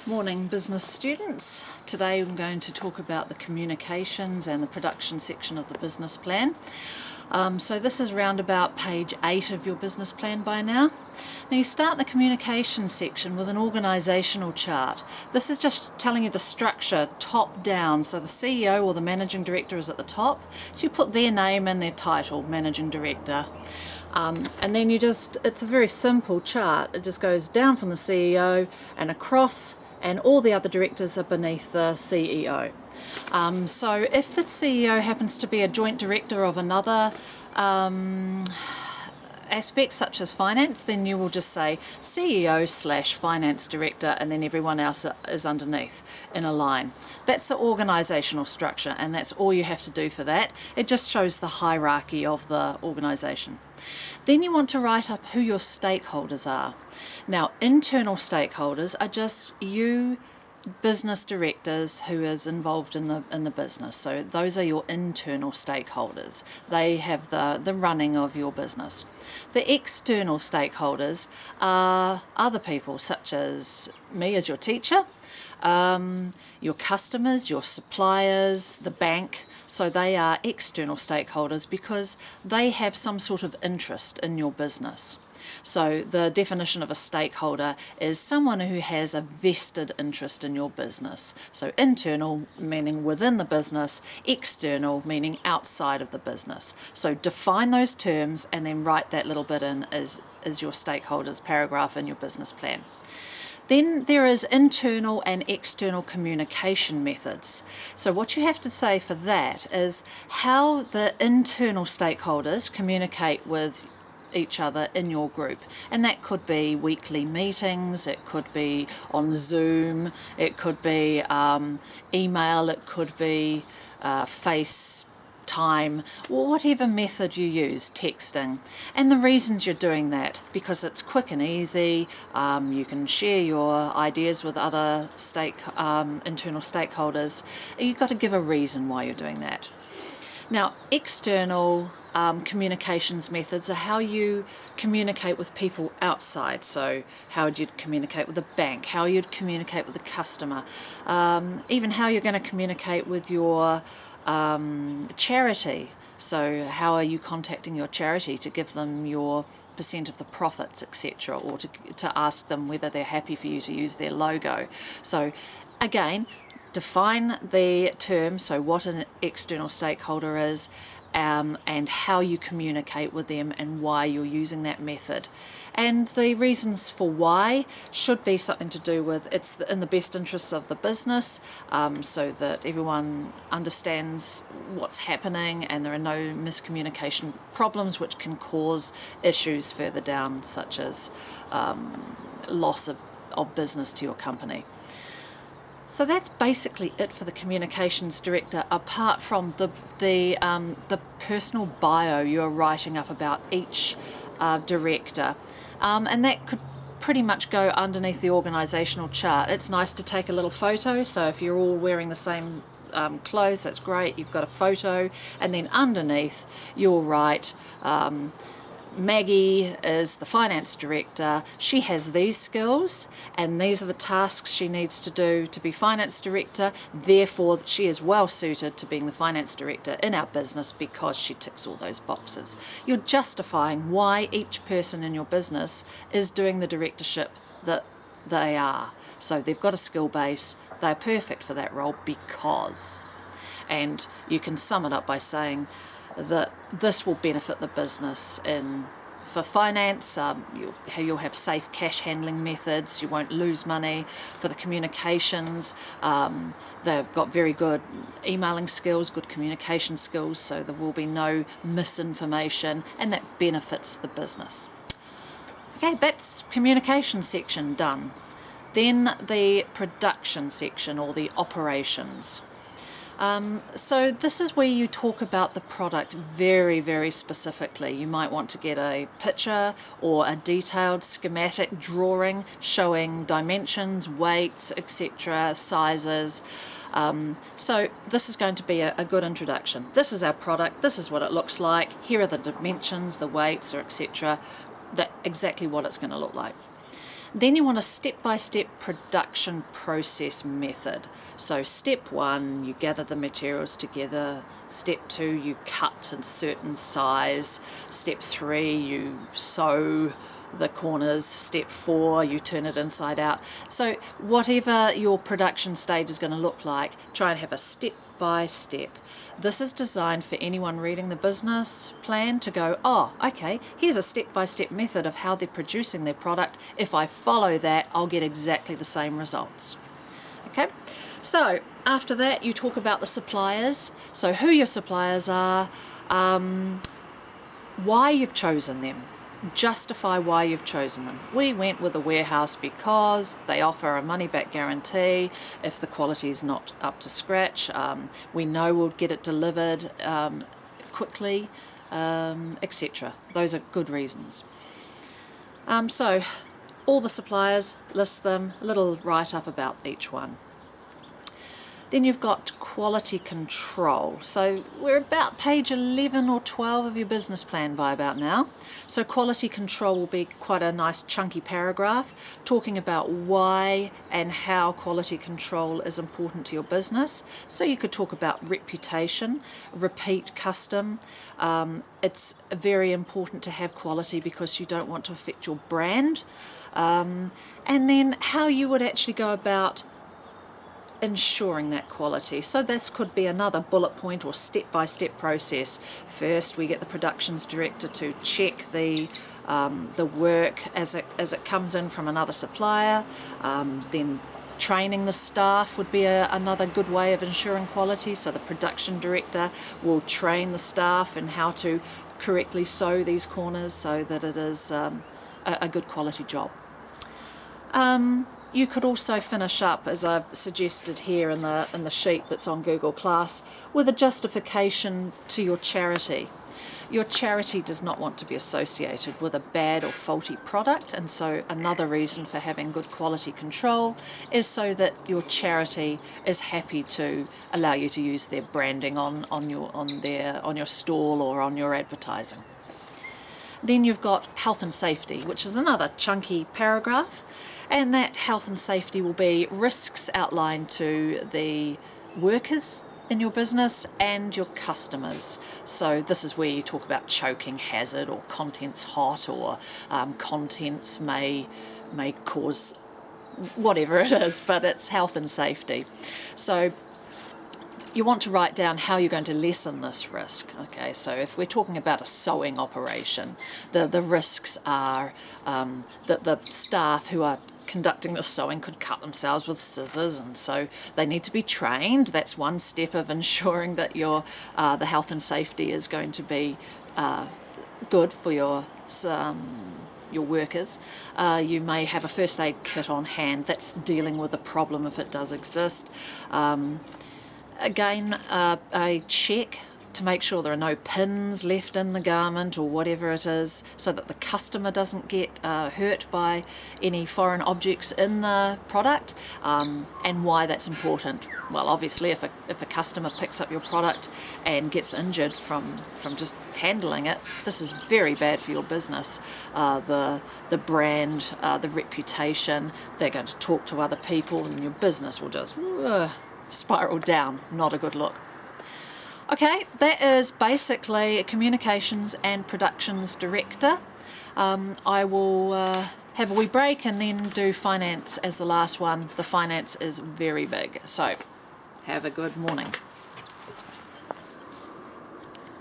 Morning business students. Today I'm going to talk about the communications and the production section of the business plan. So this is round about page 8 of your business plan by now. Now you start the communication section with an organisational chart. This is just telling you the structure top down, so the CEO or the managing director is at the top, so you put their name and their title, managing director. And then it's a very simple chart. It just goes down from the CEO and across, and all the other directors are beneath the CEO. So if the CEO happens to be a joint director of another aspect such as finance, then you will just say CEO/finance director, and then everyone else is underneath in a line. That's the organisational structure, and that's all you have to do for that. It just shows the hierarchy of the organisation. Then you want to write up who your stakeholders are. Now, internal stakeholders are just you business directors who is involved in the business. So those are your internal stakeholders. They have the running of your business. The external stakeholders are other people, such as me as your teacher, your customers, your suppliers, the bank. So they are external stakeholders because they have some sort of interest in your business. So the definition of a stakeholder is someone who has a vested interest in your business. So internal meaning within the business, external meaning outside of the business. So define those terms and then write that little bit in as your stakeholders paragraph in your business plan. Then there is internal and external communication methods. So what you have to say for that is how the internal stakeholders communicate with each other in your group, and that could be weekly meetings, it could be on Zoom, it could be email, it could be FaceTime, or whatever method you use, texting. And the reasons you're doing that, because it's quick and easy, you can share your ideas with other internal stakeholders. You've got to give a reason why you're doing that. Now, external communications methods are how you communicate with people outside. So how would you communicate with the bank, how you'd communicate with the customer, even how you're going to communicate with your charity. So how are you contacting your charity to give them your percent of the profits, etc., or to ask them whether they're happy for you to use their logo. So again, define the term, so what an external stakeholder is, and how you communicate with them and why you're using that method. And the reasons for why should be something to do with it's in the best interests of the business, so that everyone understands what's happening and there are no miscommunication problems which can cause issues further down, such as loss of business to your company. So that's basically it for the communications director, apart from the personal bio you're writing up about each director. And that could pretty much go underneath the organisational chart. It's nice to take a little photo, so if you're all wearing the same clothes, that's great, you've got a photo, and then underneath you'll write Maggie is the finance director. She has these skills and these are the tasks she needs to do to be finance director. Therefore, she is well suited to being the finance director in our business because she ticks all those boxes. You're justifying why each person in your business is doing the directorship that they are. So they've got a skill base. They're perfect for that role because. And you can sum it up by saying that this will benefit the business for finance. You'll have safe cash handling methods, you won't lose money. For the communications, they've got very good emailing skills, good communication skills, so there will be no misinformation, and that benefits the business. Okay, that's communication section done. Then the production section, or the operations. So this is where you talk about the product very, very specifically. You might want to get a picture or a detailed schematic drawing showing dimensions, weights, etc., sizes. So this is going to be a good introduction. This is our product, this is what it looks like, here are the dimensions, the weights, or etc., exactly what it's going to look like. Then you want a step-by-step production process method. So step 1, you gather the materials together. Step 2, you cut in certain size. Step 3, you sew the corners. Step 4, you turn it inside out. So whatever your production stage is going to look like, try and have a step by step. This is designed for anyone reading the business plan to go, oh, okay, here's a step-by-step method of how they're producing their product. If I follow that, I'll get exactly the same results. Okay, so after that, you talk about the suppliers. So who your suppliers are, why you've chosen them. Justify why you've chosen them. We went with a warehouse because they offer a money-back guarantee if the quality is not up to scratch. We know we'll get it delivered quickly, etc. Those are good reasons. So all the suppliers, list them, a little write-up about each one. Then you've got quality control. So we're about page 11 or 12 of your business plan by about now. So quality control will be quite a nice chunky paragraph talking about why and how quality control is important to your business. So you could talk about reputation, repeat custom. It's very important to have quality because you don't want to affect your brand. And then how you would actually go about ensuring that quality. So this could be another bullet point or step-by-step process. First, we get the productions director to check the work as it comes in from another supplier. Then training the staff would be another good way of ensuring quality. So the production director will train the staff in how to correctly sew these corners so that it is a good quality job. You could also finish up, as I've suggested here in the sheet that's on Google Class, with a justification to your charity. Your charity does not want to be associated with a bad or faulty product, and so another reason for having good quality control is so that your charity is happy to allow you to use their branding on your stall or on your advertising. Then you've got health and safety, which is another chunky paragraph. And that health and safety will be risks outlined to the workers in your business and your customers. So this is where you talk about choking hazard or contents hot or contents may cause whatever it is, but it's health and safety. So you want to write down how you're going to lessen this risk. Okay, so if we're talking about a sewing operation, the risks are that the staff who are conducting the sewing could cut themselves with scissors, and so they need to be trained. That's one step of ensuring that your the health and safety is going to be good for your workers. You may have a first aid kit on hand that's dealing with the problem if it does exist. Again, a check to make sure there are no pins left in the garment or whatever it is, so that the customer doesn't get hurt by any foreign objects in the product. And why that's important. Well, obviously, if a customer picks up your product and gets injured from just handling it, this is very bad for your business. The brand, the reputation, they're going to talk to other people, and your business will just spiral down. Not a good look. Okay, that is basically a communications and productions director. I will have a wee break and then do finance as the last one. The finance is very big, so have a good morning.